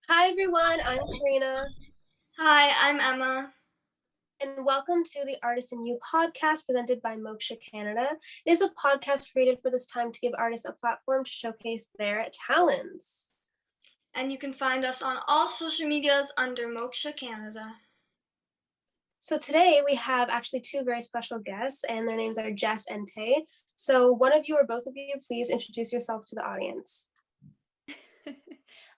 Hi everyone, I'm Karina, Hi, I'm Emma. and welcome to the Artist in You podcast presented by Moksha Canada. It is a podcast created for this time to give artists a platform to showcase their talents. And you can find us on all social medias under Moksha Canada. So today we have actually two very special guests, and their names are Jess and Tay. So one of you or both of you, please introduce yourself to the audience.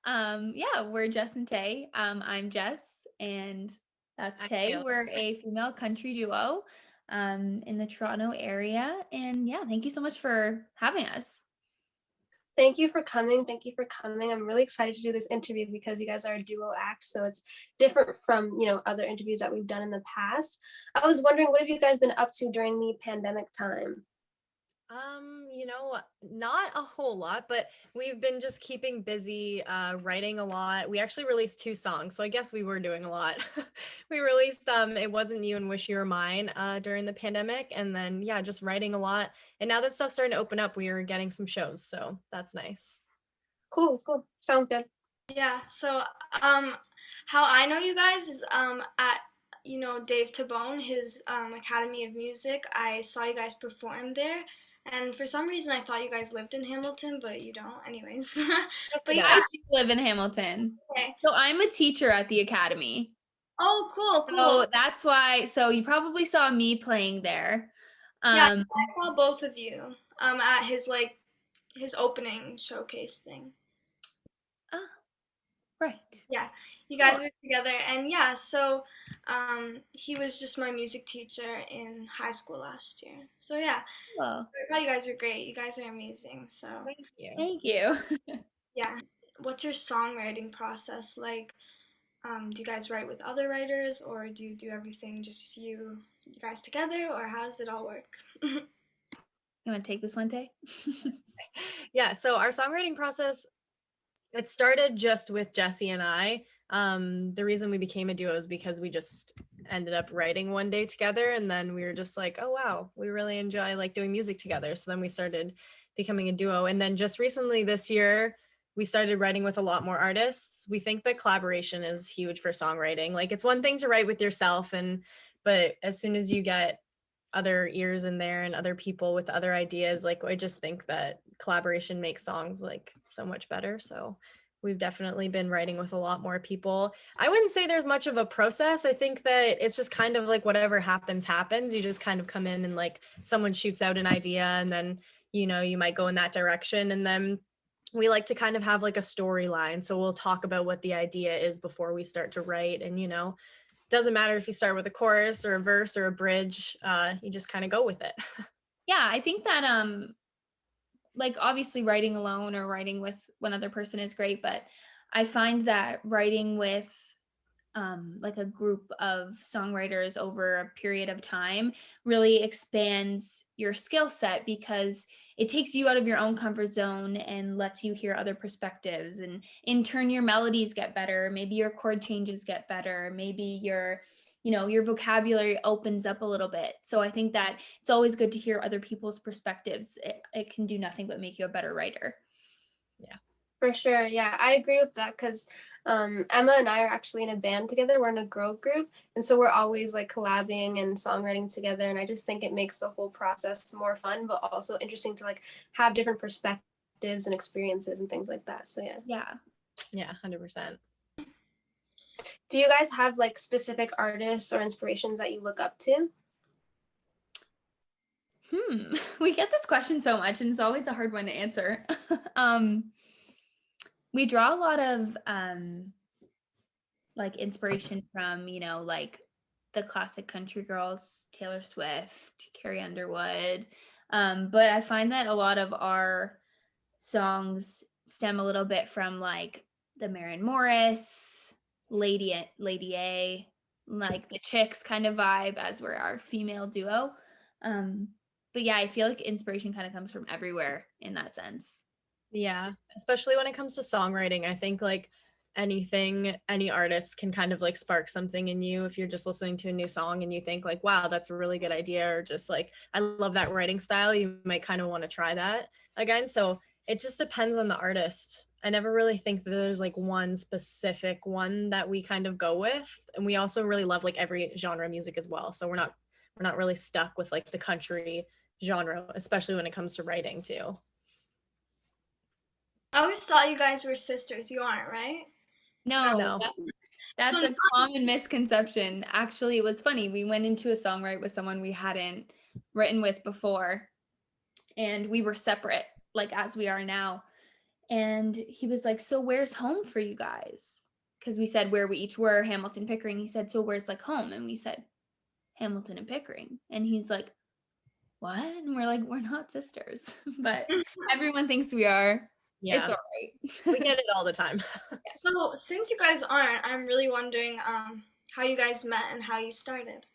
Yeah, we're Jess and Tay. I'm Jess and that's Tay. We're a female country duo in the Toronto area. And yeah, thank you so much for having us. Thank you for coming. Thank you for coming. I'm really excited to do this interview because you guys are a duo act, so it's different from, other interviews that we've done in the past. I was wondering, what have you guys been up to during the pandemic time? Not a whole lot, but we've been just keeping busy, writing a lot. We actually released 2 songs, so I guess we were doing a lot. We released It Wasn't You and Wish You Were Mine during the pandemic, and then yeah, just writing a lot. And now that stuff's starting to open up, we are getting some shows, so that's nice. Cool, cool. Sounds good. Yeah, so how I know you guys is at Dave Tabone, his Academy of Music. I saw you guys perform there, and for some reason I thought you guys lived in Hamilton, but you don't. Anyways, but I yeah. do live in Hamilton. Okay. So I'm a teacher at the Academy. Oh, cool, cool. So that's why, so you probably saw me playing there. Yeah, I saw both of you at his opening showcase thing. Ah, right. Yeah, you guys were together, and yeah, so he was just my music teacher in high school last year. So yeah, Well, I thought you guys were great. You guys are amazing. So Thank you. thank you. yeah, what's your songwriting process like? Do you guys write with other writers, or do you do everything just you guys together, or how does it all work? You want to take this one, Tay? Yeah, so our songwriting process, it started just with Jessie and I. The reason we became a duo is because we just ended up writing one day together, and then we were just like, oh wow, we really enjoy like doing music together. So then we started becoming a duo, and then just recently this year we started writing with a lot more artists. We think that collaboration is huge for songwriting. Like it's one thing to write with yourself, but as soon as you get other ears in there and other people with other ideas, like I just think that collaboration makes songs like so much better. So we've definitely been writing with a lot more people. I wouldn't say there's much of a process. I think that it's just kind of like whatever happens you just kind of come in and like someone shoots out an idea, and then you might go in that direction, and then we like to kind of have like a storyline, so we'll talk about what the idea is before we start to write. And doesn't matter if you start with a chorus or a verse or a bridge, you just kind of go with it. Yeah, I think that like obviously writing alone or writing with one other person is great, but I find that writing with like a group of songwriters over a period of time really expands your skill set because it takes you out of your own comfort zone and lets you hear other perspectives, and in turn your melodies get better, maybe your chord changes get better, maybe your vocabulary opens up a little bit. So I think that it's always good to hear other people's perspectives. It can do nothing but make you a better writer. Yeah. For sure. Yeah, I agree with that because Emma and I are actually in a band together. We're in a girl group. And so we're always like collabing and songwriting together. And I just think it makes the whole process more fun, but also interesting to like have different perspectives and experiences and things like that. So yeah. Yeah, 100%. Do you guys have like specific artists or inspirations that you look up to? We get this question so much, and it's always a hard one to answer. We draw a lot of like inspiration from, like the classic country girls, Taylor Swift, Carrie Underwood. But I find that a lot of our songs stem a little bit from like the Maren Morris, Lady A, like the Chicks kind of vibe, as we're our female duo. But yeah, I feel like inspiration kind of comes from everywhere in that sense. Yeah, especially when it comes to songwriting. I think like any artist can kind of like spark something in you if you're just listening to a new song and you think like, wow, that's a really good idea, or just like, I love that writing style. You might kind of want to try that again. So it just depends on the artist. I never really think that there's like one specific one that we kind of go with. And we also really love like every genre of music as well. So we're not really stuck with like the country genre, especially when it comes to writing too. I always thought you guys were sisters. You aren't, right? No. That's a common misconception. Actually, it was funny. We went into a songwrite with someone we hadn't written with before, and we were separate, like as we are now. And he was like, so where's home for you guys? Because we said where we each were, Hamilton, Pickering. He said, so where's like home? And we said, Hamilton and Pickering. And he's like, what? And we're like, we're not sisters. But everyone thinks we are. Yeah. It's all right. We get it all the time. So since you guys aren't, I'm really wondering how you guys met and how you started.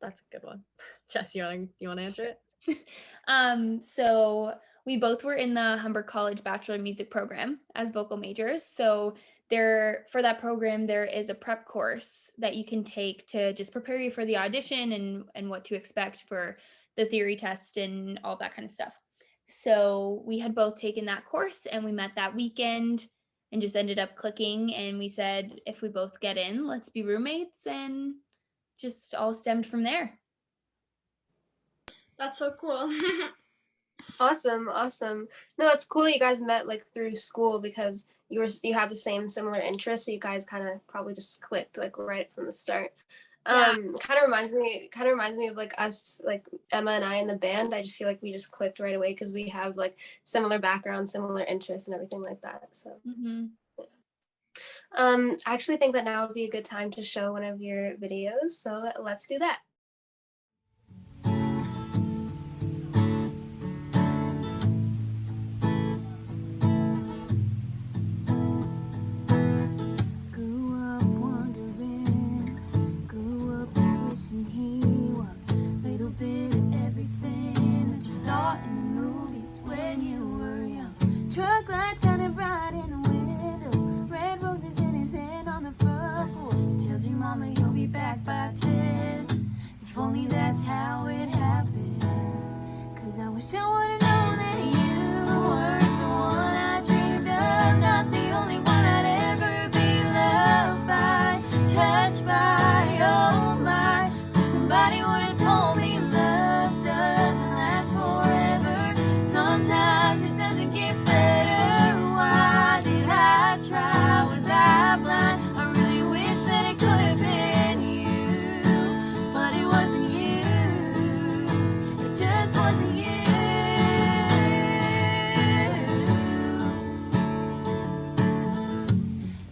That's a good one. Jess, you want to answer it? So we both were in the Humber College Bachelor of Music program as vocal majors. So for that program, there is a prep course that you can take to just prepare you for the audition and what to expect for the theory test and all that kind of stuff. So we had both taken that course and we met that weekend and just ended up clicking. And we said, if we both get in, let's be roommates, and just all stemmed from there. That's so cool. Awesome. No, it's cool that you guys met like through school, because you had the similar interests, so you guys kind of probably just clicked like right from the start. Kind of reminds me of like us, like Emma and I in the band. I just feel like we just clicked right away because we have like similar backgrounds, similar interests, and everything like that. So I actually think that now would be a good time to show one of your videos, so let's do that. Truck lights shining bright in the window, red roses in his hand on the front porch. Tells your mama you'll be back by 10. If only that's how it happened. 'Cause I wish I would've known that you weren't the one I dreamed of, not the only one I'd ever be loved by, touched by. Oh my, wish somebody would've told me love doesn't last forever. Sometimes it doesn't get better. Why did I try? Was I blind? I really wish that it could have been you, but it wasn't you. It just wasn't you.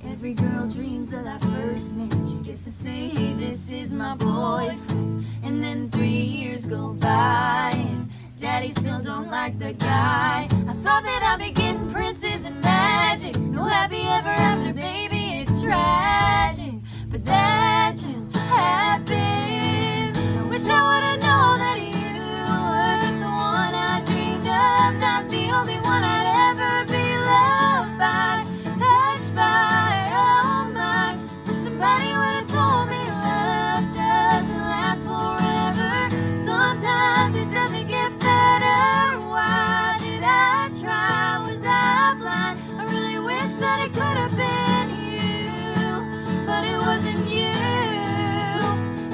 Every girl dreams of that first man. She gets to say, hey, this is my boyfriend. And then 3 years go by and daddy still don't like the guy. I thought that I'd be getting princes and magic. No happy ever after, baby, it's tragic. But that just happens. I wish I would've known that you weren't the one I dreamed of, not the only one I'd ever be loved by, touched by. Oh my, wish somebody would've told me love doesn't last forever. Sometimes it doesn't get better. Why did I try? Was I blind? I really wish that it could have been you, but it wasn't you.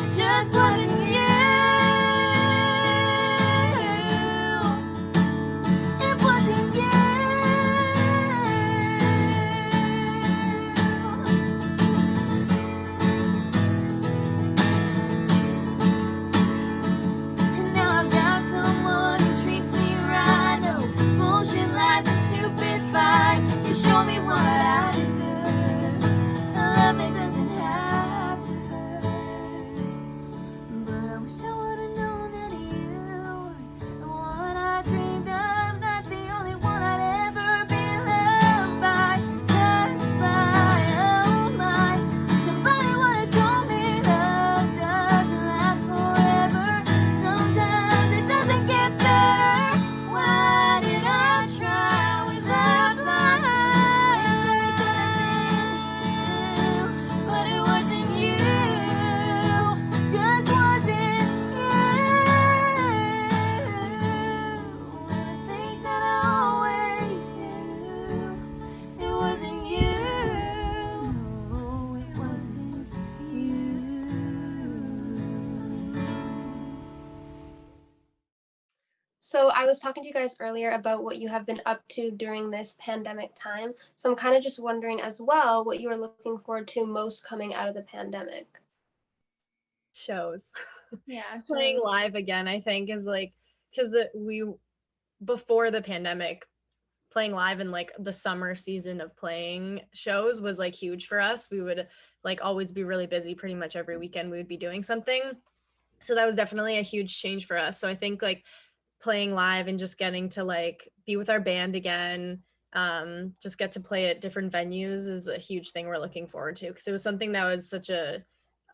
It just wasn't you. It wasn't you. And now I've got someone who treats me right. No bullshit, lies, and stupid fight. You show me what I deserve. Love me doesn't have to hurt. But I wish I would've known that you were the one I dreamed of, not the only one I'd ever be loved by, touched by. Oh my, somebody would've told me love doesn't last forever. Sometimes it doesn't get better. Why did I try? Was I blind? Wish that it could have So I was talking to you guys earlier about what you have been up to during this pandemic time. So I'm kind of just wondering as well what you are looking forward to most coming out of the pandemic. Shows. Yeah. Playing live again, I think, is like, because we, before the pandemic, playing live in like the summer season of playing shows was like huge for us. We would like always be really busy. Pretty much every weekend we would be doing something. So that was definitely a huge change for us. So I think like playing live and just getting to like be with our band again, just get to play at different venues is a huge thing we're looking forward to, because it was something that was such a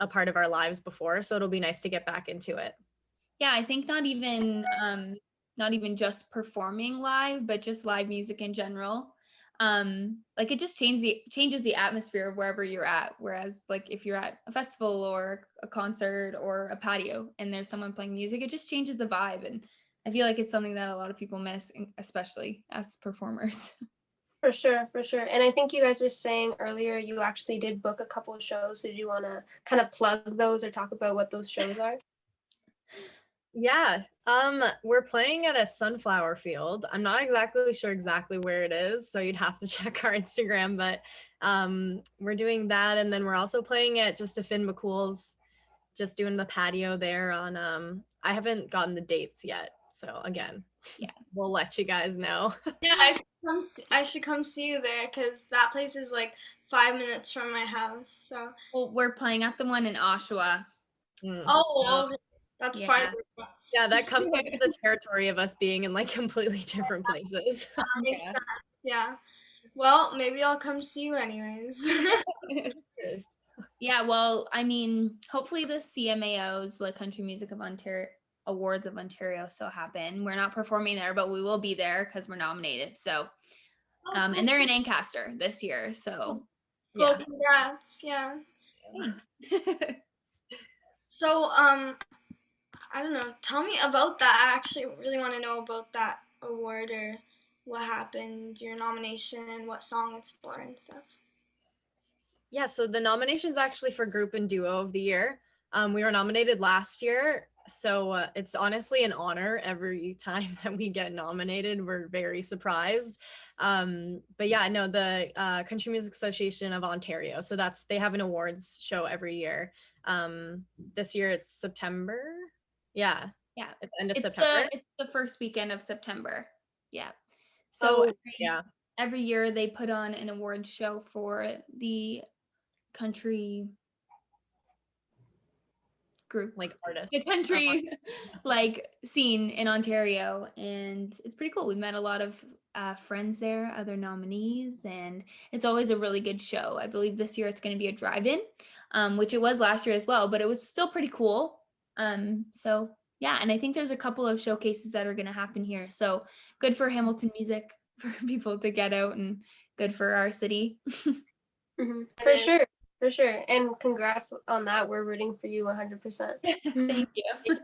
part of our lives before. So it'll be nice to get back into it. Yeah, I think not even just performing live, but just live music in general. Like it just changes the atmosphere of wherever you're at. Whereas like if you're at a festival or a concert or a patio and there's someone playing music, it just changes the vibe. And I feel like it's something that a lot of people miss, especially as performers. For sure, for sure. And I think you guys were saying earlier you actually did book a couple of shows. So do you want to kind of plug those or talk about what those shows are? Yeah, we're playing at a sunflower field. I'm not exactly sure where it is, so you'd have to check our Instagram, but we're doing that. And then we're also playing at just a Finn McCool's, just doing the patio there on, I haven't gotten the dates yet. So again, yeah, we'll let you guys know. Yeah, I should come see you there, because that place is like 5 minutes from my house. So. Well, we're playing at the one in Oshawa. Oh, okay. That's Yeah. fine. Yeah, that comes with the territory of us being in like completely different places. Makes sense. Yeah. Well, maybe I'll come see you anyways. Yeah, well, I mean, hopefully the CMAOs, the Country Music of Ontario Awards of Ontario, still happen. We're not performing there, but we will be there because we're nominated. So, and they're in Ancaster this year. So, Cool, congrats. Yeah. thanks. So, I don't know. Tell me about that. I actually really want to know about that award, or what happened, your nomination, and what song it's for and stuff. Yeah, so the nomination's actually for Group and Duo of the Year. We were nominated last year, so it's honestly an honor every time that we get nominated. We're very surprised. But yeah, no, the Country Music Association of Ontario. So they have an awards show every year. This year it's September. Yeah. Yeah. At the end of September. It's the first weekend of September. Yeah. So every year they put on an awards show for the country group, like artists, the country like scene in Ontario, and it's pretty cool. We met a lot of friends there, other nominees, and it's always a really good show. I believe this year it's going to be a drive-in, which it was last year as well, but it was still pretty cool. So yeah, and I think there's a couple of showcases that are going to happen here, so good for Hamilton music, for people to get out, and good for our city. Mm-hmm. For sure. And congrats on that. We're rooting for you 100%. Thank you.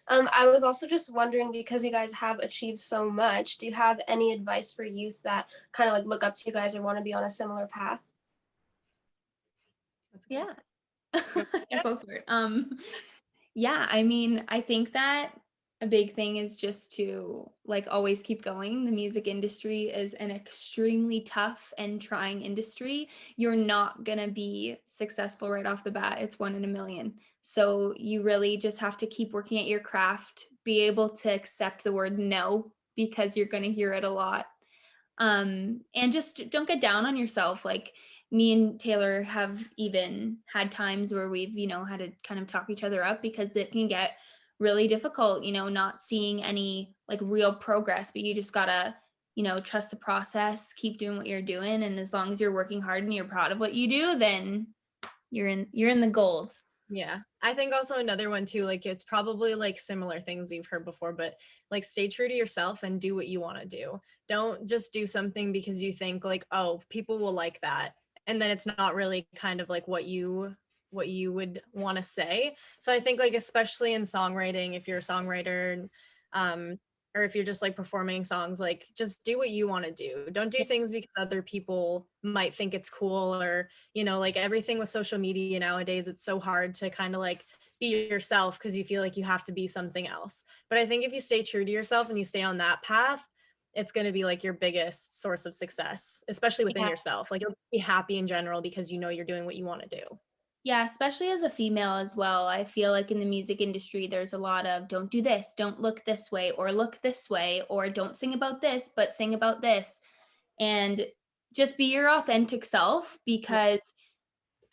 I was also just wondering, because you guys have achieved so much, do you have any advice for youth that kind of like look up to you guys or want to be on a similar path? Yeah. That's so smart. Yeah, I mean, I think that a big thing is just to like always keep going. The music industry is an extremely tough and trying industry. You're not gonna be successful right off the bat. It's 1 in a million. So you really just have to keep working at your craft, be able to accept the word no, because you're gonna hear it a lot. And just don't get down on yourself. Like me and Taylor have even had times where we've, had to kind of talk each other up, because it can get really difficult, not seeing any like real progress, but you just gotta, trust the process, keep doing what you're doing. And as long as you're working hard and you're proud of what you do, then you're in the gold. Yeah. I think also another one too, like it's probably like similar things you've heard before, but like stay true to yourself and do what you want to do. Don't just do something because you think like, oh, people will like that, and then it's not really kind of like what you would want to say. So I think like, especially in songwriting, if you're a songwriter, or if you're just like performing songs, like just do what you want to do. Don't do things because other people might think it's cool, or, like everything with social media nowadays, it's so hard to kind of like be yourself because you feel like you have to be something else. But I think if you stay true to yourself and you stay on that path, it's going to be like your biggest source of success, especially within yourself. Like you'll be happy in general because you know you're doing what you want to do. Yeah, especially as a female as well. I feel like in the music industry, there's a lot of don't do this, don't look this way, or look this way, or don't sing about this, but sing about this. And just be your authentic self, because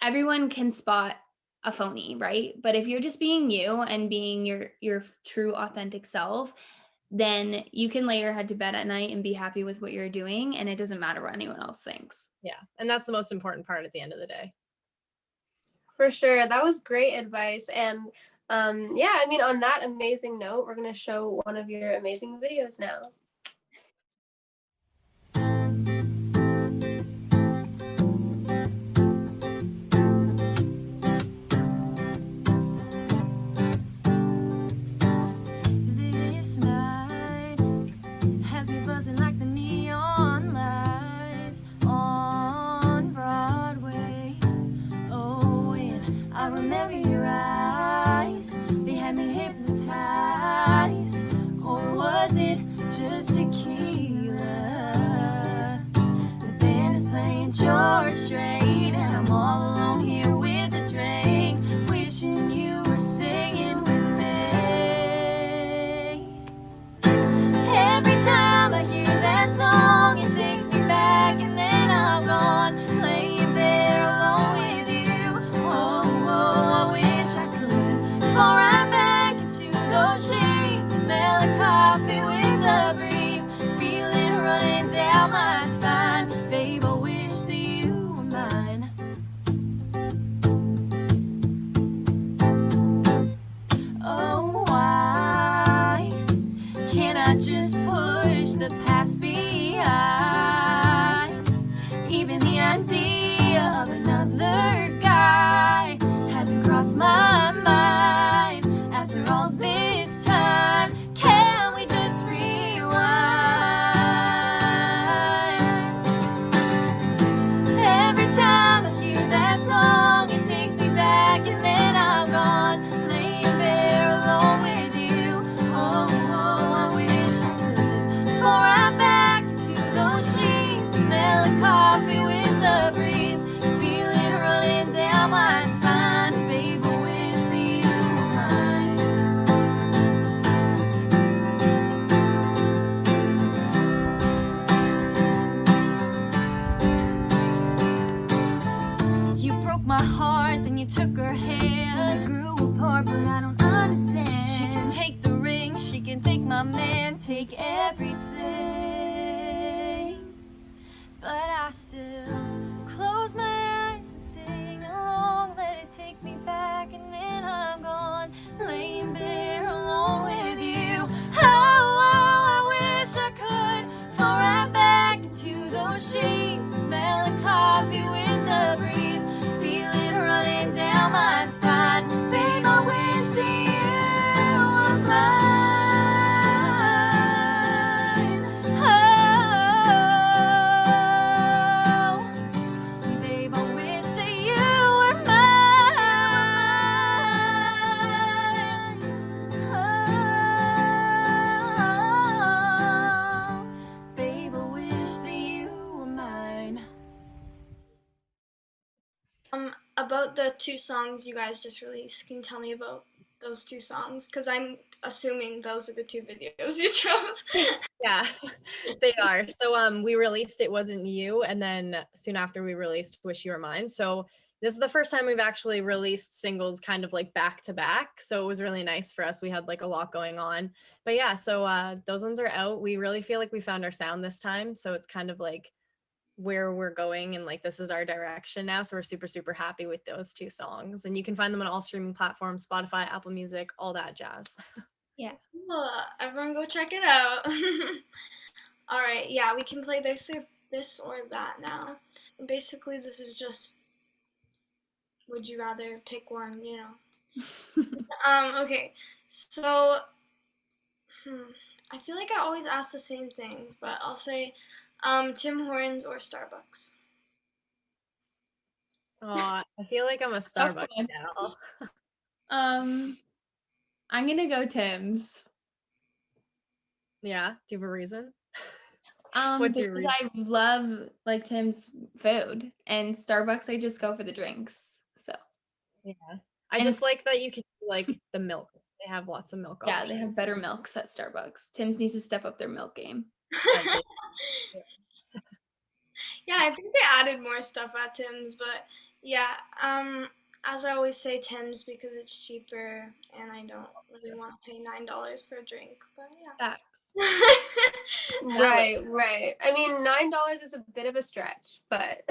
everyone can spot a phony, right? But if you're just being you and being your true authentic self, then you can lay your head to bed at night and be happy with what you're doing, and it doesn't matter what anyone else thinks. Yeah, and that's the most important part at the end of the day. For sure. That was great advice. And yeah, I mean, on that amazing note, we're going to show one of your amazing videos now. This night has me buzzing like the neon lights on Broadway. Oh, and I remember your eyes, they had me hypnotized. Or was it just tequila? The band is playing George Strait, and I'm all alone here with a drink, wishing you were singing with me. Every time I hear that song, it takes me back, and then I'm gone, laying there alone with you. Oh, I wish I could fall right back into those sheets, smell of coffee with the breeze, feel it running down my spine. Babe, I wish that you were mine. Oh, why can't I just push the past behind? Even the idea of another guy hasn't crossed my mind. After all this time, can we just rewind? Every time I hear that song, it takes me back, and then I'm gone, laying there alone with you. Oh, I wish I could fall right back into those sheets, smell of coffee with the breeze, feel it running down my spine. Babe, I wish that you were mine. You broke my heart, then you took her hand. We grew apart, but I don't understand. She can take the ring, she can take my man, take everything. But I still close my eyes and sing along. Let it take me back, and then I'm gone, laying there alone with you. Oh, I wish I could fall right back into those sheets, smell of coffee with the breeze, feel it running down my spine. Babe, I wish that you were mine. Oh, babe, I wish that you were mine. Oh, babe, I wish that you were mine. About the two songs you guys just released, can you tell me about those two songs? Because I'm assuming those are the two videos you chose. Yeah, they are. So we released It Wasn't You, and then soon after we released Wish You Were Mine. So this is the first time we've actually released singles kind of like back to back. So it was really nice for us. We had like a lot going on. But yeah, so those ones are out. We really feel like we found our sound this time. So it's kind of like where we're going, and like this is our direction now. So we're super, super happy with those two songs. And you can find them on all streaming platforms, Spotify, Apple Music, all that jazz. Yeah. Well, everyone go check it out. All right, yeah, we can play this or that now. Basically, this is just, would you rather pick one, you know? Okay, so, I feel like I always ask the same things, but I'll say Tim Hortons or Starbucks. Oh, I feel like I'm a Starbucks one. gal. I'm gonna go Tim's. Yeah. Do you have a reason? What's your Because reason? I love like Tim's food, and Starbucks I just go for the drinks. So Yeah. I And just like that you can do like the milk. They have lots of milk yeah, options. they have better milks at Starbucks. Tim's needs to step up their milk game. Yeah, I think they added more stuff at Tim's, but yeah, as I always say, Tim's because it's cheaper, and I don't really want to pay $9 for a drink. But yeah. Facts. Right. I mean, $9 is a bit of a stretch, but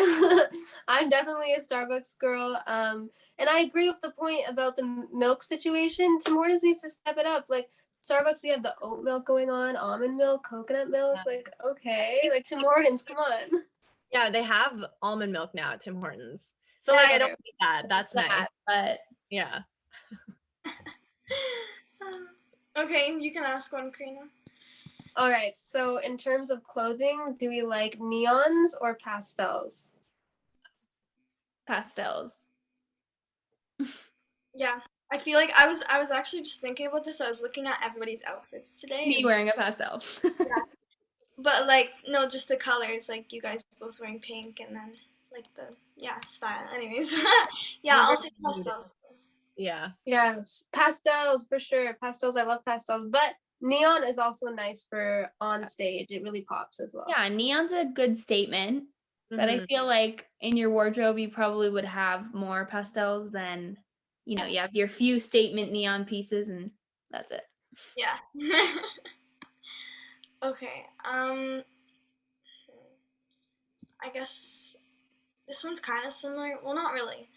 I'm definitely a Starbucks girl. And I agree with the point about the milk situation. Tim Hortons needs to step it up. Like Starbucks, we have the oat milk going on, almond milk, coconut milk. Like, okay, like Tim Hortons, come on. Yeah, they have almond milk now at Tim Hortons. So like I don't think that. That's nice. But Yeah. Okay, you can ask one, Karina. All right. So, in terms of clothing, do we like neons or pastels? pastels. Yeah, I feel like I was actually just thinking about this. I was looking at everybody's outfits today. Me wearing a pastel. But like no, just the colors. Like you guys both wearing pink, and then like the style. Anyways, yeah, I'll say pastels. Yeah. Yes, pastels for sure. Pastels, I love pastels, but neon is also nice for on stage. It really pops as well. Yeah, neon's a good statement, but I feel like in your wardrobe you probably would have more pastels than, you know, you have your few statement neon pieces and that's it. Yeah. Okay. I guess this one's kind of similar. Well, not really.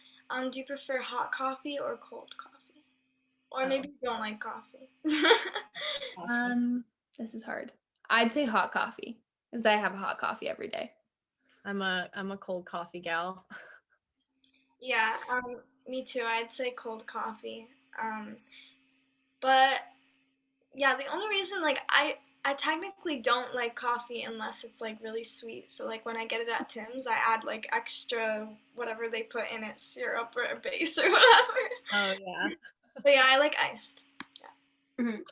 Do you prefer hot coffee or cold coffee? Or maybe you don't like coffee. This is hard. I'd say hot coffee because I have hot coffee every day. I'm a cold coffee gal. Yeah, me too. I'd say cold coffee. But yeah, the only reason like I technically don't like coffee unless it's like really sweet. So like when I get it at Tim's, I add like extra whatever they put in it, syrup or a base or whatever. Oh yeah. But yeah, I like iced.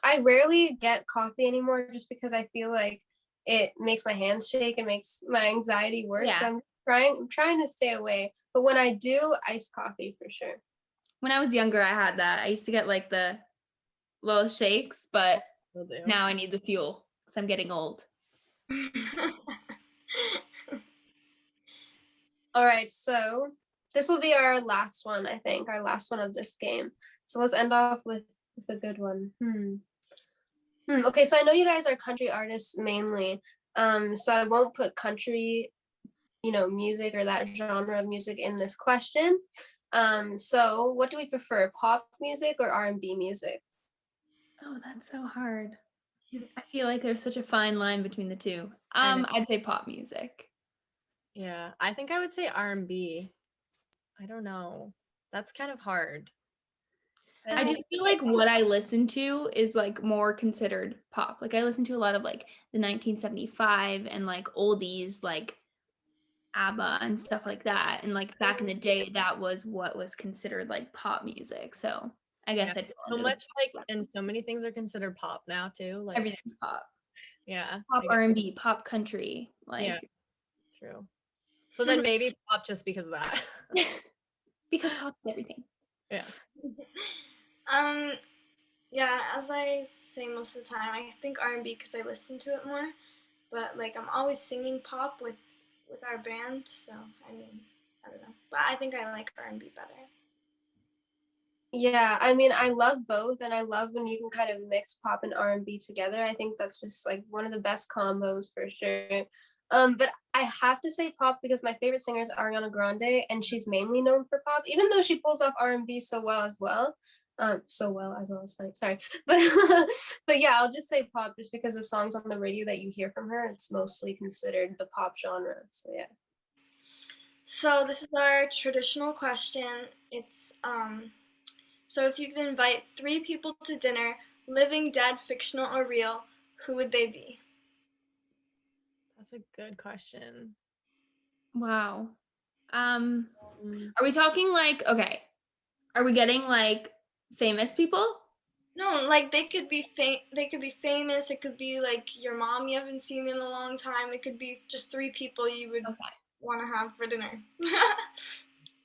I rarely get coffee anymore just because I feel like it makes my hands shake and makes my anxiety worse. Yeah. So I'm trying to stay away. But when I do, iced coffee for sure. When I was younger, I had that. I used to get like the little shakes, but now I need the fuel because I'm getting old. All right, so this will be our last one, I think, our last one of this game. So let's end off with a good one. Okay, so I know you guys are country artists mainly. So I won't put country, music or that genre of music in this question. So what do we prefer, pop music or R&B music? Oh, that's so hard. I feel like there's such a fine line between the two. I'd say pop music. Yeah, I think I would say R&B. I don't know. That's kind of hard. I just feel like what I listen to is like more considered pop. Like I listen to a lot of like the 1975 and like oldies like ABBA and stuff like that. And like back in the day, that was what was considered like pop music. So I guess I'd so much like, and so many things are considered pop now too. Like everything's pop. Yeah. Pop R&B, pop country. Like yeah, true. So then maybe pop just because of that. Because pop's everything. Yeah. Yeah, as I say most of the time, I think R&B because I listen to it more. But like I'm always singing pop with our band, so I mean, I don't know. But I think I like R&B better. Yeah, I mean, I love both, and I love when you can kind of mix pop and R&B together. I think that's just like one of the best combos for sure. But I have to say pop because my favorite singer is Ariana Grande, and she's mainly known for pop, even though she pulls off R&B so well as well. Sorry, but yeah, I'll just say pop just because the songs on the radio that you hear from her, it's mostly considered the pop genre. So yeah. So this is our traditional question. It's so if you could invite 3 people to dinner, living, dead, fictional, or real, who would they be? That's a good question. Wow. Are we talking like, okay, are we getting like Famous people? No, like they could be famous. It could be like your mom you haven't seen in a long time. It could be just 3 people you would want to have for dinner.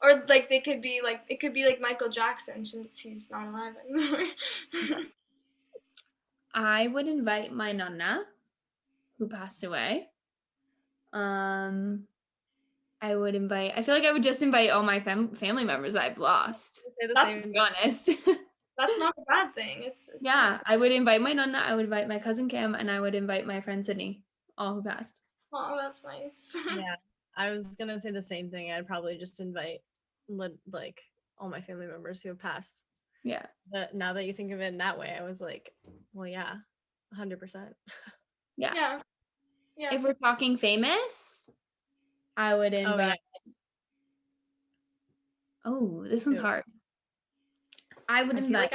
Or like they could be like, it could be like Michael Jackson since he's not alive anymore. I would invite my nonna who passed away. I feel like I would just invite all my family members I've lost, That's, to be honest. that's not a bad thing. It's Yeah, I would invite my nonna, I would invite my cousin Kim, and I would invite my friend Sydney, all who passed. Oh, that's nice. Yeah, I was gonna say the same thing. I'd probably just invite like all my family members who have passed. Yeah. But now that you think of it in that way, I was like, well, yeah, 100%. Yeah. Yeah. Yeah. If we're talking famous, I would invite. Oh, this one's hard. I would invite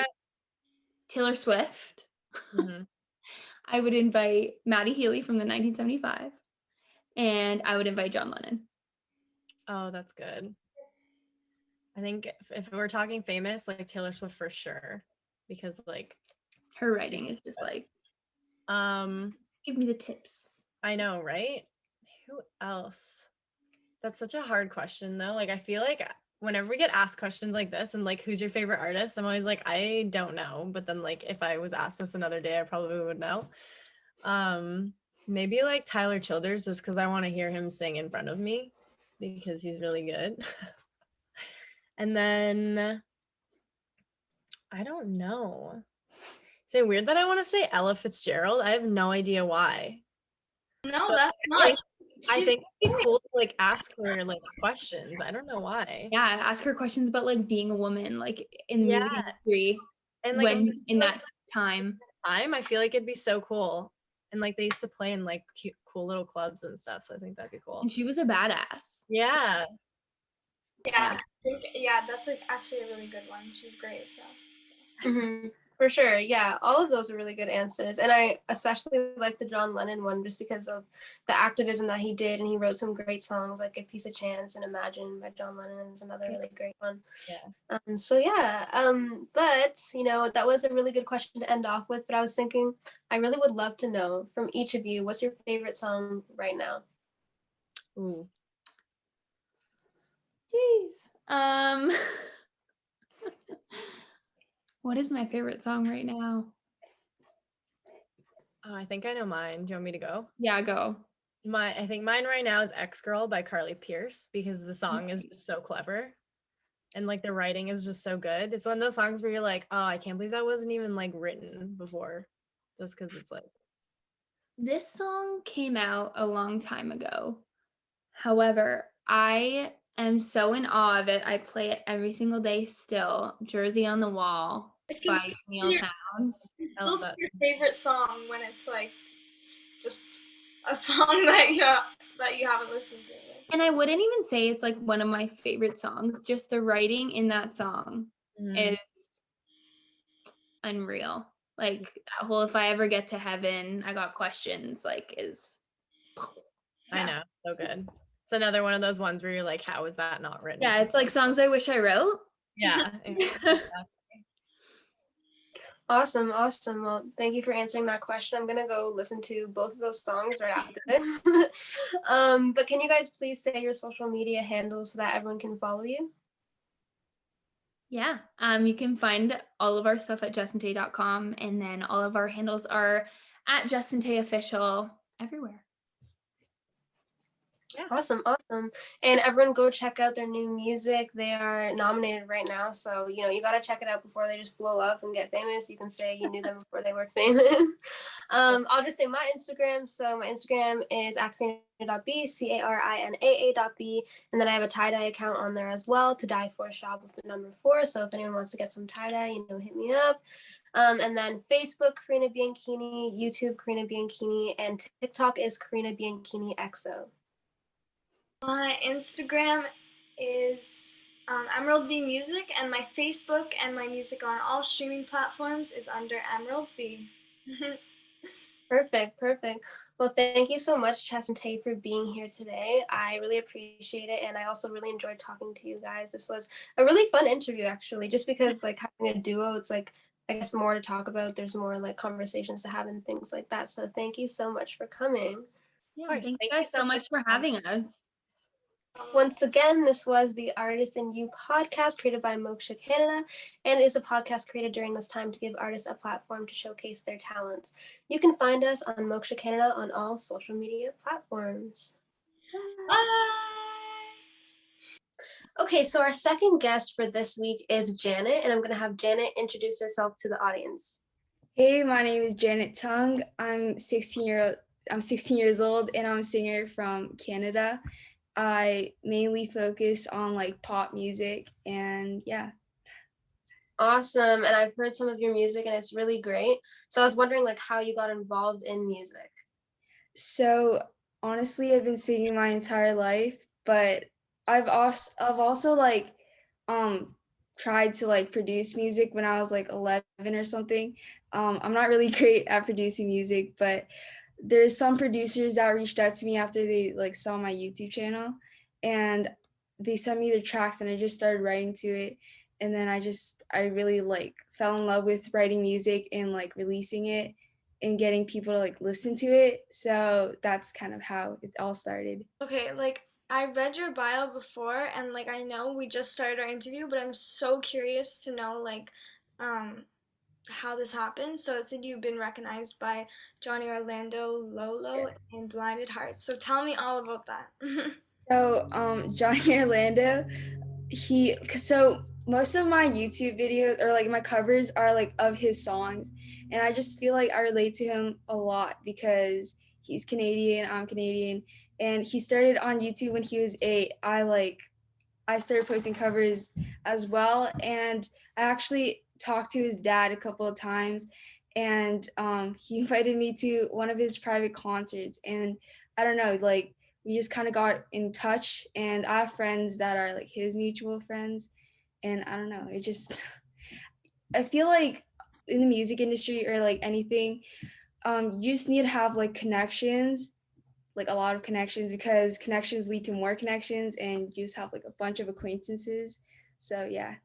Taylor Swift. Mhm. I would invite Maddie Healy from the 1975, and I would invite John Lennon. Oh, that's good. I think if we're talking famous, like Taylor Swift for sure, because like her writing is just like, give me the tips. I know, right? Who else? That's such a hard question though. Like I feel like whenever we get asked questions like this and like who's your favorite artist, I'm always like, I don't know. But then like if I was asked this another day, I probably would know. Maybe like Tyler Childers, just because I want to hear him sing in front of me because he's really good. And then I don't know. Is it weird that I want to say Ella Fitzgerald? I have no idea why. No, but that's not. I think it'd be cool to like ask her like questions. I don't know why. Yeah, ask her questions about like being a woman, like in the music industry, and like when in that time. I feel like it'd be so cool. And like they used to play in like cute, cool little clubs and stuff. So I think that'd be cool. And she was a badass. Yeah. Yeah, that's actually a really good one. She's great. So. Mm-hmm. For sure. Yeah, all of those are really good answers. And I especially like the John Lennon one just because of the activism that he did. And he wrote some great songs like A Piece of Chance and Imagine by John Lennon is another really great one. Yeah. But, you know, that was a really good question to end off with. But I was thinking, I really would love to know from each of you, what's your favorite song right now? Ooh. Jeez. What is my favorite song right now? Oh, I think I know mine. Do you want me to go? Yeah, go. I think mine right now is X Girl by Carly Pierce because the song is just so clever. And like the writing is just so good. It's one of those songs where you're like, oh, I can't believe that wasn't even like written before. Just because it's like. This song came out a long time ago. However, I am so in awe of it. I play it every single day still. Jersey on the Wall by Neil Towns. I love that. Your favorite song when it's like just a song that you haven't listened to. And I wouldn't even say it's like one of my favorite songs. Just the writing in that song is unreal. Like that whole "If I ever get to heaven, I got questions" like is. I know, so good. It's another one of those ones where you're like, how is that not written? Yeah, it's like songs I wish I wrote. Yeah. Awesome. Well, thank you for answering that question. I'm gonna go listen to both of those songs right after this. But can you guys please say your social media handles so that everyone can follow you? Yeah, you can find all of our stuff at jessandtay.com, and then all of our handles are at Jess and Tay Official everywhere. Yeah. Awesome. And everyone go check out their new music. They are nominated right now. So, you know, you got to check it out before they just blow up and get famous. You can say you knew them before they were famous. I'll just say my Instagram. So my Instagram is @karina.b, CARINAA.b. And then I have a tie-dye account on there as well, To Die For shop with the number 4. So if anyone wants to get some tie-dye, you know, hit me up. And then Facebook, Karina Bianchini, YouTube, Karina Bianchini, and TikTok is Karina Bianchini XO. My Instagram is Emerald B Music, and my Facebook and my music on all streaming platforms is under Emerald B. Perfect. Well, thank you so much, Jess and Tay, for being here today. I really appreciate it, and I also really enjoyed talking to you guys. This was a really fun interview, actually, just because like having a duo, it's like I guess more to talk about. There's more like conversations to have and things like that. So thank you so much for coming. Yeah, course. thank you Thank you guys so so much much for for having having us. Once again, this was the Artist in You podcast created by Moksha Canada, and it is a podcast created during this time to give artists a platform to showcase their talents. You can find us on Moksha Canada on all social media platforms. Bye. Okay, so our second guest for this week is Janet, and I'm going to have Janet introduce herself to the audience. Hey, my name is Janet Tung. I'm 16 years old, and I'm a singer from Canada. I mainly focus on like pop music, and yeah. Awesome, and I've heard some of your music and it's really great. So I was wondering like how you got involved in music. So honestly, I've been singing my entire life, but I've also like tried to like produce music when I was like 11 or something. I'm not really great at producing music, but there's some producers that reached out to me after they like saw my YouTube channel, and they sent me their tracks, and I just started writing to it. And then I really like fell in love with writing music and like releasing it and getting people to like listen to it. So that's kind of how it all started. Okay, like I read your bio before, and like I know we just started our interview, but I'm so curious to know like how this happened. So it said you've been recognized by Johnny Orlando, Lolo, and Blinded Hearts. So tell me all about that. So Johnny Orlando, so most of my YouTube videos or like my covers are like of his songs, and I just feel like I relate to him a lot because he's Canadian, I'm Canadian, and he started on YouTube when he was 8. I started posting covers as well, and I actually talked to his dad a couple of times, and he invited me to one of his private concerts, and I don't know, like we just kind of got in touch, and I have friends that are like his mutual friends, and I don't know, it just I feel like in the music industry or like anything, you just need to have like connections, like a lot of connections, because connections lead to more connections, and you just have like a bunch of acquaintances. So yeah.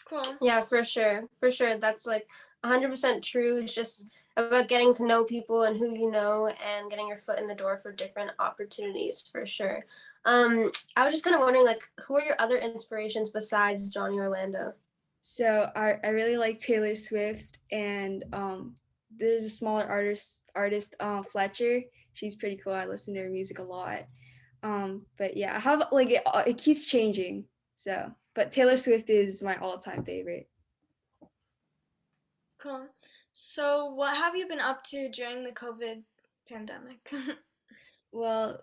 Cool. Yeah, for sure. For sure. That's like 100% true. It's just about getting to know people and who you know and getting your foot in the door for different opportunities for sure. I was just kind of wondering like who are your other inspirations besides Johnny Orlando? So I really like Taylor Swift, and there's a smaller artist Fletcher. She's pretty cool. I listen to her music a lot. But yeah, I have like it keeps changing. So, but Taylor Swift is my all-time favorite. Cool. So what have you been up to during the COVID pandemic? Well,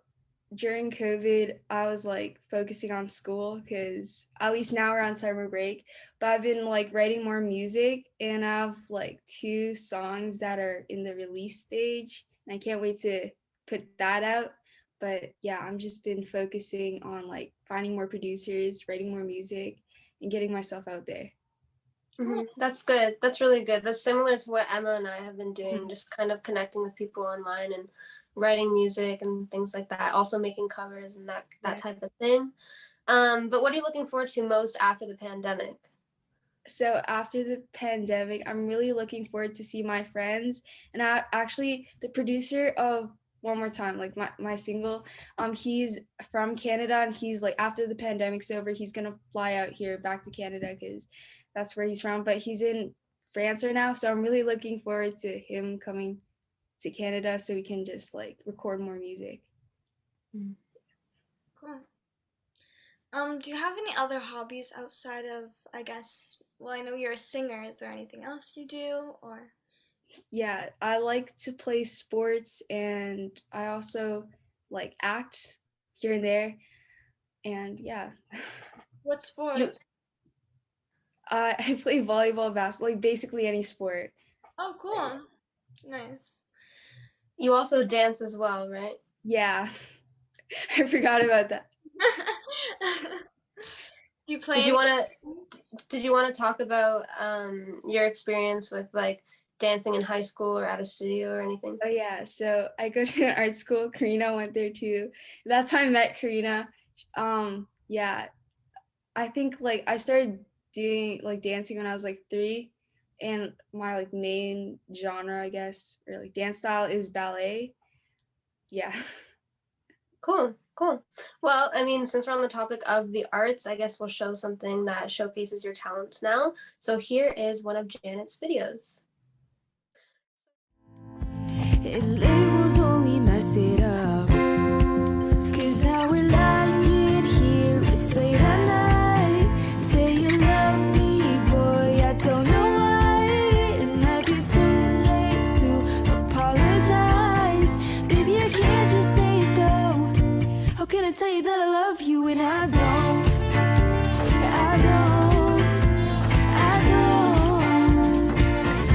during COVID, I was like focusing on school because at least now we're on summer break. But I've been like writing more music, and I have like 2 songs that are in the release stage, and I can't wait to put that out. But yeah, I'm just been focusing on like finding more producers, writing more music, and getting myself out there. Mm-hmm. That's good. That's really good. That's similar to what Emma and I have been doing, just kind of connecting with people online and writing music and things like that. Also making covers and that type of thing. But what are you looking forward to most after the pandemic? So after the pandemic, I'm really looking forward to see my friends. And I actually, the producer of One More Time, like my single, he's from Canada, and he's like, after the pandemic's over, he's gonna fly out here back to Canada because that's where he's from. But he's in France right now, so I'm really looking forward to him coming to Canada so we can just like record more music. Cool. Do you have any other hobbies outside of, I guess, well, I know you're a singer. Is there anything else you do, or? Yeah, I like to play sports, and I also like act here and there, and yeah. What sport? I play volleyball, basketball, like basically any sport. Oh, cool. Nice. You also dance as well, right? Yeah, I forgot about that. Do you play? Did you want to talk about your experience with like dancing in high school or at a studio or anything? Oh yeah, so I go to an art school. Karina went there too. That's how I met Karina. Yeah, I think like I started doing like dancing when I was like 3, and my like main genre, I guess, or like dance style is ballet. Yeah. Cool, cool. Well, I mean, since we're on the topic of the arts, I guess we'll show something that showcases your talents now. So here is one of Janet's videos. Labels only mess it up. 'Cause now we're lying here, it's late at night. Say you love me, boy, I don't know why. It might be too late to apologize. Baby, I can't just say it though. How can I tell you that I love you when I don't? I don't. I don't.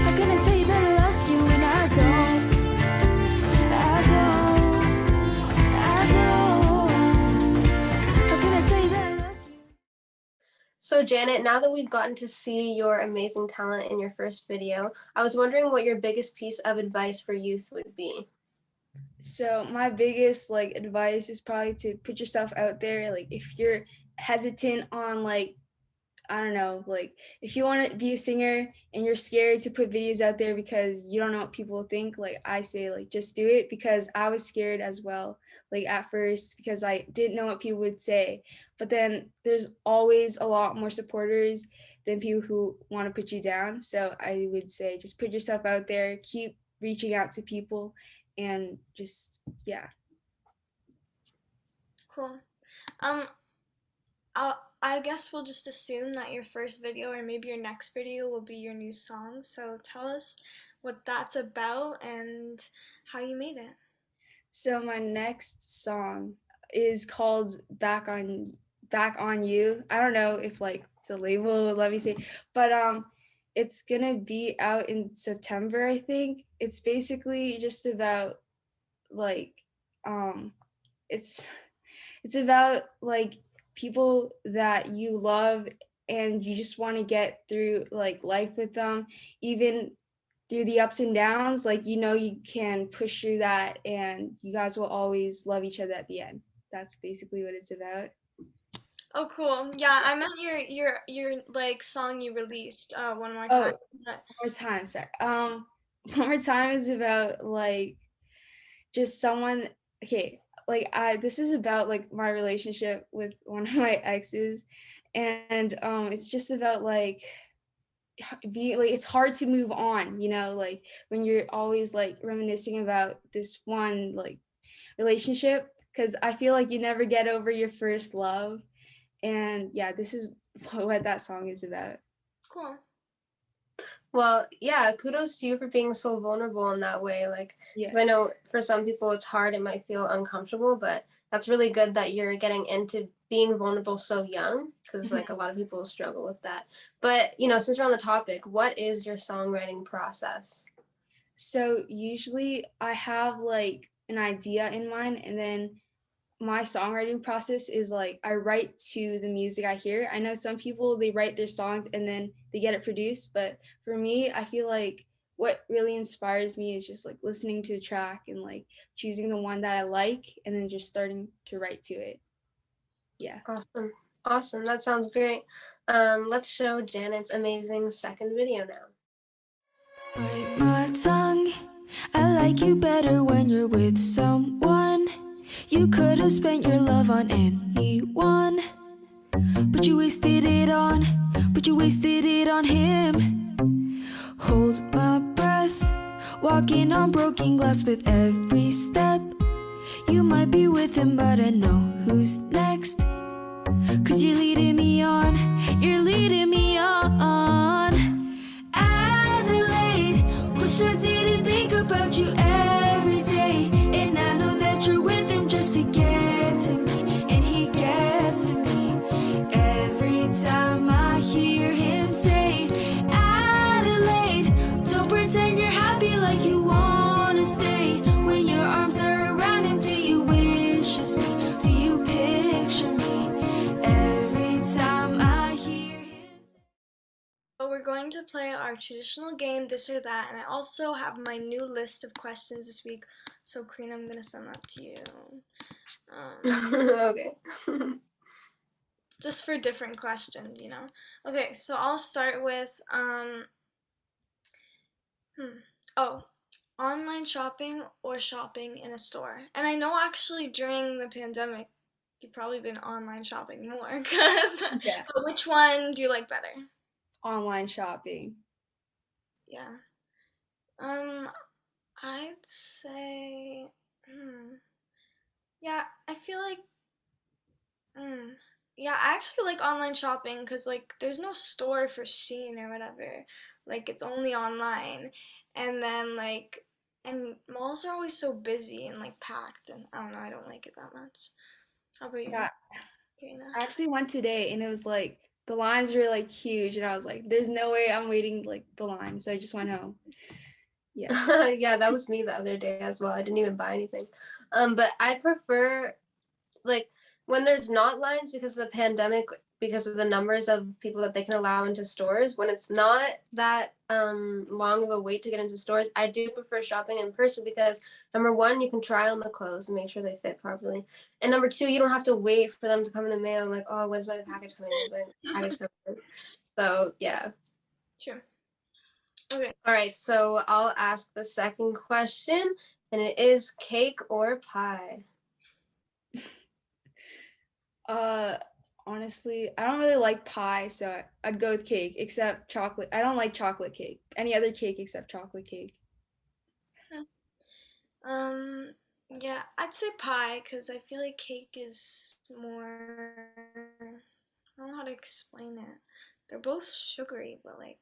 How can I tell you that I love you when I don't? I don't. I don't. How can I tell you that I love you? So Janet, now that we've gotten to see your amazing talent in your first video, I was wondering what your biggest piece of advice for youth would be. So my biggest like advice is probably to put yourself out there. Like if you're hesitant on like, I don't know, like if you want to be a singer and you're scared to put videos out there because you don't know what people think, like I say, like just do it, because I was scared as well, like at first, because I didn't know what people would say. But then there's always a lot more supporters than people who want to put you down. So I would say just put yourself out there, keep reaching out to people, and just, yeah. Cool. I guess we'll just assume that your first video or maybe your next video will be your new song. So tell us what that's about and how you made it. So my next song is called Back on You. I don't know if like the label would let me say, but it's gonna be out in September, I think. It's basically just about like it's about like people that you love and you just want to get through like life with them, even through the ups and downs. Like, you know, you can push through that and you guys will always love each other at the end. That's basically what it's about. Oh, cool. Yeah, I meant your like song you released one more time. One more time, sorry. One more time is about like just someone, okay, like this is about like my relationship with one of my exes, and it's just about like being like, it's hard to move on, you know, like when you're always like reminiscing about this one like relationship, because I feel like you never get over your first love. And yeah, this is what that song is about. Cool. Well, yeah, kudos to you for being so vulnerable in that way. Like, Yeah. 'cause I know for some people it's hard, it might feel uncomfortable, but that's really good that you're getting into being vulnerable so young, because like a lot of people struggle with that. But, you know, since we're on the topic, what is your songwriting process? So usually I have like an idea in mind, and then my songwriting process is like I write to the music I hear. I know some people, they write their songs and then they get it produced, but for me, I feel like what really inspires me is just like listening to the track and like choosing the one that I like and then just starting to write to it. Yeah. Awesome. That sounds great. Let's show Janet's amazing second video now. Bite my tongue. I like you better when you're with someone. You could have spent your love on anyone, but you wasted it on him. Hold my breath, walking on broken glass with every step. You might be with him, but I know who's next. 'Cause you're leading me on, Adelaide, wish I didn't think about you every day. And I know that you're with him just to get to me, and he gets to me every time I hear him say, Adelaide, don't pretend you're happy like you wanna stay. When your arms are around him, do you wish it's me? Do you picture me every we're going to play our traditional game, This or That, and I also have my new list of questions this week. So, Karina, I'm going to send that to you. Okay. Just for different questions, Okay, so I'll start with, online shopping or shopping in a store. And I know actually during the pandemic, you've probably been online shopping more, Yeah. but which one do you like better? Online shopping. Yeah. I'd say, yeah, I feel like, yeah, I actually like online shopping because, like, there's no store for Shein or whatever. Like, it's only online. And then, like, and malls are always so busy and, like, packed. And I don't know, I don't like it that much. How about you, Yeah. Karina? I actually went today and it was like the lines were like huge and I was like, there's no way I'm waiting like the line. So I just went home. Yeah. Yeah, that was me the other day as well. I didn't even buy anything. But I prefer like when there's not lines because of the pandemic, because of the numbers of people that they can allow into stores, when it's not that long of a wait to get into stores, I do prefer shopping in person because number one, you can try on the clothes and make sure they fit properly. And number two, you don't have to wait for them to come in the mail like, oh, when's my package coming? When's my package coming? So yeah. Sure. Okay. All right, so I'll ask the second question, and it is cake or pie? Honestly, I don't really like pie, so I'd go with cake, except chocolate. I don't like chocolate cake. Any other cake except chocolate cake. Yeah, I'd say pie because I feel like cake is more, I don't know how to explain it. They're both sugary, but like,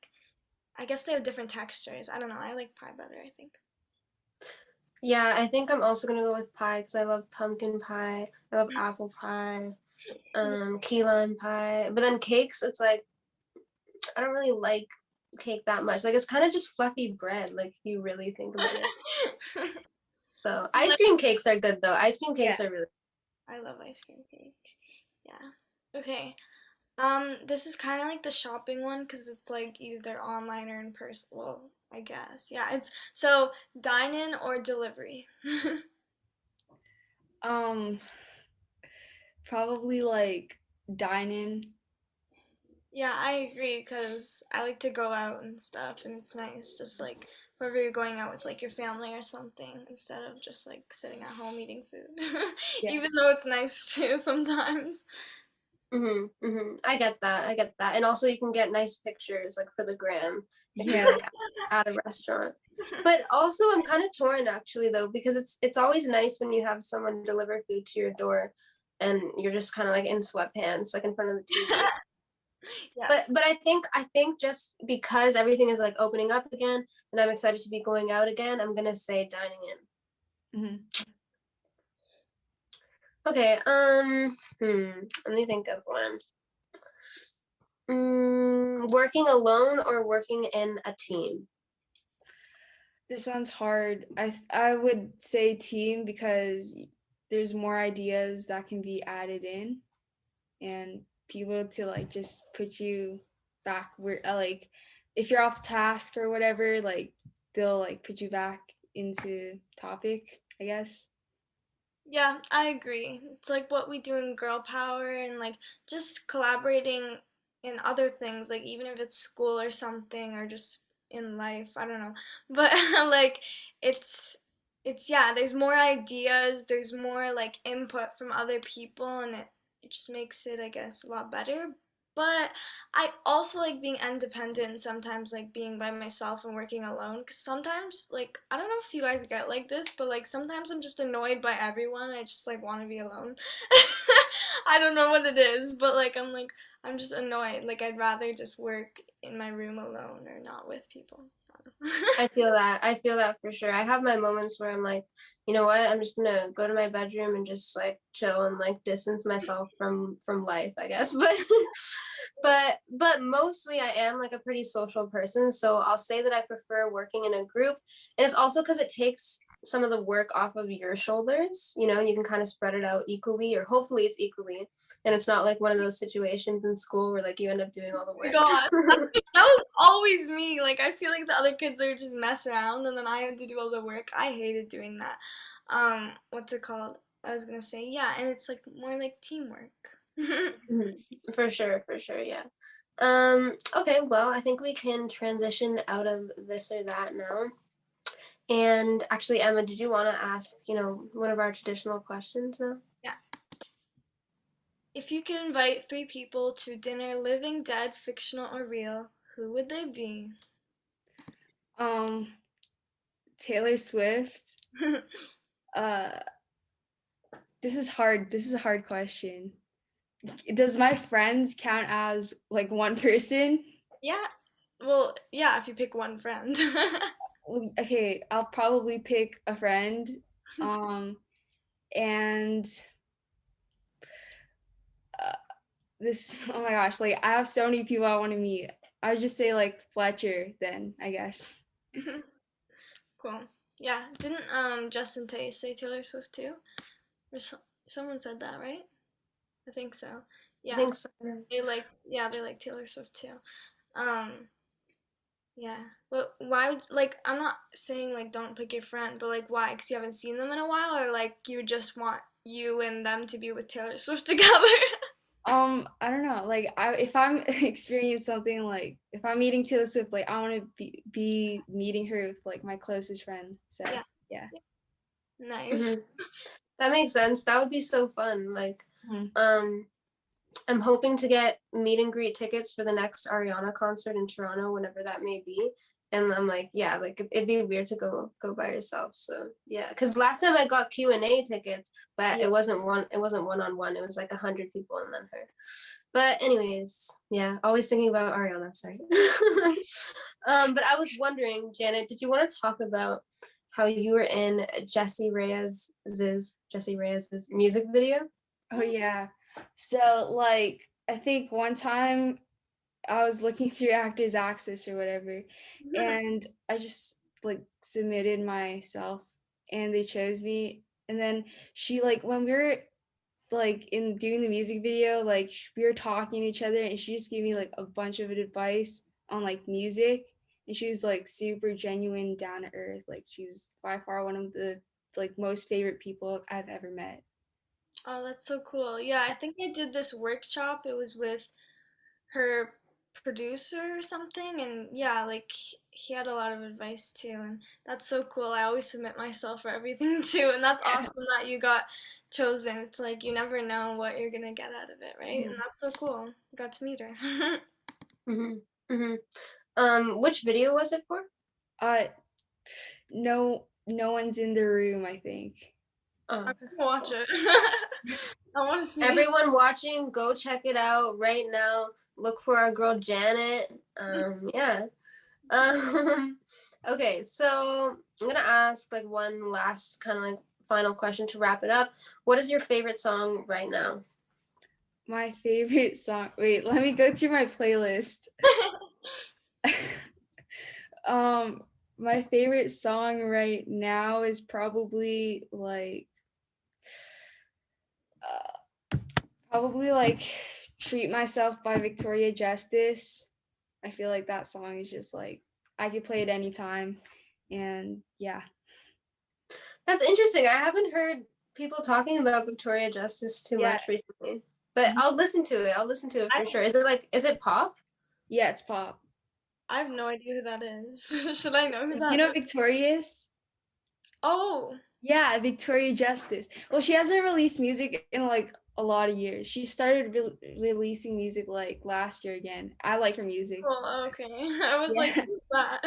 I guess they have different textures. I don't know. I like pie better, I think. Yeah, I think I'm also gonna go with pie because I love pumpkin pie. I love apple pie, key lime pie. But then cakes, it's like I don't really like cake that much. Like it's kind of just fluffy bread. Like if you really think about it. So ice cream cakes are good though. Ice cream cakes are really. I love ice cream cake. Yeah. Okay. This is kind of like the shopping one because it's like either online or in person. Well, I guess. Yeah, it's so dine in or delivery. Probably like dine in. Yeah, I agree because I like to go out and stuff, and it's nice just like wherever you're going out with like your family or something instead of just like sitting at home eating food. Yeah. Even though it's nice too sometimes. I get that. And also you can get nice pictures like for the gram if Yeah. you're like, at a restaurant. But also I'm kind of torn actually though because it's always nice when you have someone deliver food to your door and you're just kind of like in sweatpants like in front of the TV. Yeah. But I think just because everything is like opening up again and I'm excited to be going out again, I'm gonna say dining in. Mm-hmm. Okay, let me think of one. Working alone or working in a team? This one's hard. I would say team because there's more ideas that can be added in and people to like just put you back where like if you're off task or whatever, like they'll like put you back into topic, I guess. Yeah, I agree. It's like what we do in Girl Power and like just collaborating in other things, like even if it's school or something or just in life, I don't know. But like it's yeah, there's more ideas, there's more like input from other people and it just makes it, I guess, a lot better. But I also like being independent and sometimes like being by myself and working alone because sometimes like I don't know if you guys get like this, but like sometimes I'm just annoyed by everyone. I just like want to be alone. I don't know what it is, but like I'm just annoyed. Like I'd rather just work in my room alone or not with people. I feel that for sure. I have my moments where I'm like, you know what, I'm just gonna go to my bedroom and just like chill and like distance myself from life, I guess. But mostly I am like a pretty social person, so I'll say that I prefer working in a group. And it's also because it takes some of the work off of your shoulders, you know, and you can kind of spread it out equally, or hopefully it's equally, and it's not like one of those situations in school where like you end up doing all the work. God, that was always me. Like, I feel like the other kids, they would just mess around, and then I had to do all the work. I hated doing that. What's it called? I was gonna say, yeah, and it's like more like teamwork. For sure, yeah. Okay, well, I think we can transition out of this or that now. And actually, Emma, did you want to ask, you know, one of our traditional questions now? Yeah. If you could invite 3 people to dinner, living, dead, fictional, or real, who would they be? Taylor Swift. This is hard. This is a hard question. Does my friends count as like one person? Yeah. Well, yeah, if you pick one friend. Okay, I'll probably pick a friend. And this, oh my gosh, like I have so many people I want to meet. I would just say like Fletcher then, I guess. Cool. Yeah. Didn't Jess and Tay say Taylor Swift too? Or someone said that, right? I think so. Yeah. I think so. They like Taylor Swift too. Yeah. But why would, like, I'm not saying like don't pick your friend, but like why? Because you haven't seen them in a while, or like you just want you and them to be with Taylor Swift together? I don't know. Like if I'm experiencing something, like if I'm meeting Taylor Swift, like I want to be meeting her with like my closest friend. So yeah. Nice. That makes sense. That would be so fun. Like, I'm hoping to get meet and greet tickets for the next Ariana concert in Toronto, whenever that may be. And I'm like, yeah, like it'd be weird to go by yourself. So yeah, because last time I got Q&A tickets, but it wasn't one-on-one. It was like 100 people and then her. But anyways, yeah, always thinking about Ariana. Sorry. But I was wondering, Janet, did you want to talk about how you were in Jessie Reyes's music video? Oh yeah. So like I think one time I was looking through Actors Access or whatever, and I just like submitted myself and they chose me. And then she, like, when we were like in doing the music video, like we were talking to each other and she just gave me like a bunch of advice on like music, and she was like super genuine, down to earth. Like she's by far one of the like most favorite people I've ever met. Oh, that's so cool. Yeah, I think I did this workshop. It was with her producer or something, and yeah, like he had a lot of advice too, and that's so cool. I always submit myself for everything too, and that's awesome that you got chosen. It's like you never know what you're gonna get out of it, right? And that's so cool. You got to meet her. Which video was it for? No one's in the room, I think. I'm gonna watch it. I want to see. Everyone watching, go check it out right now. Look for our girl Janet. Yeah. Okay, so I'm gonna ask like one last kind of like final question to wrap it up. What is your favorite song right now? My favorite song. Wait, let me go through my playlist. My favorite song right now is probably like Treat Myself by Victoria Justice. I feel like that song is just like I could play it anytime, and yeah. That's interesting. I haven't heard people talking about Victoria Justice too much recently, but I'll listen to it. For sure. Is it pop? Yeah, it's pop. I have no idea who that is. Should I know who that is? You know Victorious? Oh. Yeah, Victoria Justice. Well, she hasn't released music in like a lot of years. She started releasing music like last year again. I like her music. Oh, okay. I was like, who's that?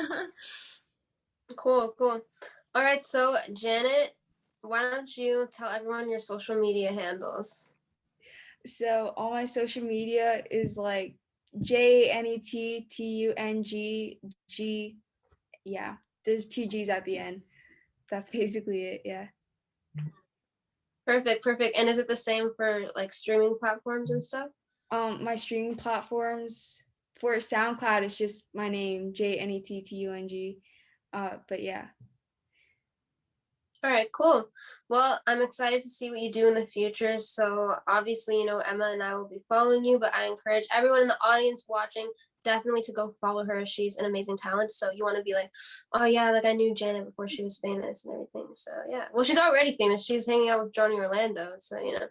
Cool. All right, so Janet, why don't you tell everyone your social media handles? So all my social media is like JNETTUNG. Yeah, there's 2 G's at the end. That's basically it. Yeah. Perfect. And is it the same for like streaming platforms and stuff? My streaming platforms for SoundCloud is just my name, JNETTUNG. But yeah. All right, cool. Well, I'm excited to see what you do in the future. So obviously, you know, Emma and I will be following you, but I encourage everyone in the audience watching definitely to go follow her. She's an amazing talent. So you want to be like, oh yeah, like I knew Janet before she was famous and everything. So yeah, well, she's already famous. She's hanging out with Johnny Orlando. So, you know,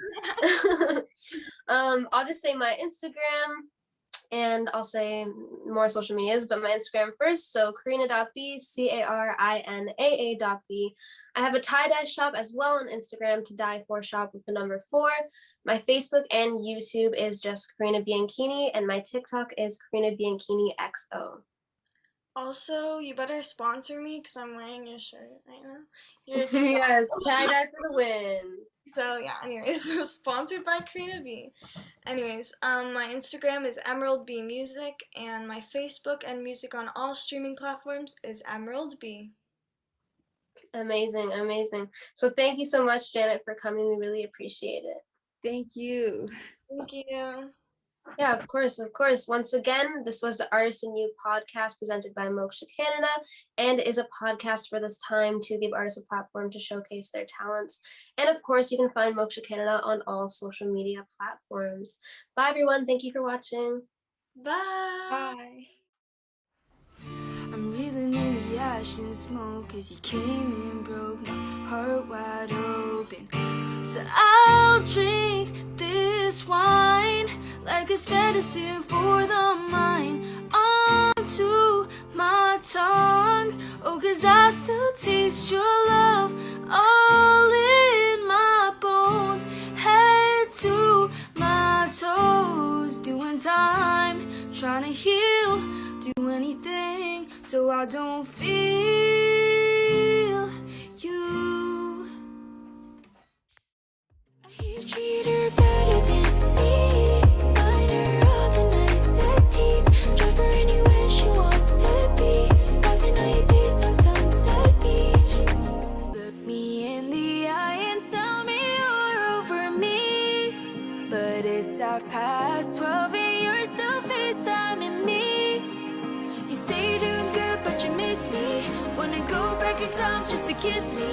I'll just say my Instagram, and I'll say more social medias, but my Instagram first. So Karina.b, Carinaa.b. I have a tie-dye shop as well on Instagram, to dye for shop with the number 4. My Facebook and YouTube is just Karina Bianchini, and my TikTok is Karina Bianchini XO. Also, you better sponsor me because I'm wearing your shirt right now. Your Yes, tie-dye for the win. So yeah, anyways, sponsored by Karina B. Anyways, my Instagram is Emerald B Music, and my Facebook and music on all streaming platforms is Emerald B. Amazing, amazing. So thank you so much, Janet, for coming. We really appreciate it. Thank you. Thank you. Yeah, of course, of course. Once again, this was the Artist in You podcast presented by Moksha Canada, and is a podcast for this time to give artists a platform to showcase their talents. And of course, you can find Moksha Canada on all social media platforms. Bye, everyone. Thank you for watching. Bye. Bye. I'm reeling in the ash and smoke, 'cause you came and broke my heart wide open. So I'll drink this wine like it's medicine for the mind, onto my tongue. Oh, 'cause I still taste your love all in my bones, head to my toes, doing time, trying to heal, do anything so I don't feel you. I hear you treat her better than me, find her all the niceties, drive her anywhere she wants to be, having all your dates on Sunset Beach. Look me in the eye and tell me you're over me, but it's 12:30 and you're still FaceTiming me. You say you're doing good, but you miss me. Wanna go back in time just to kiss me.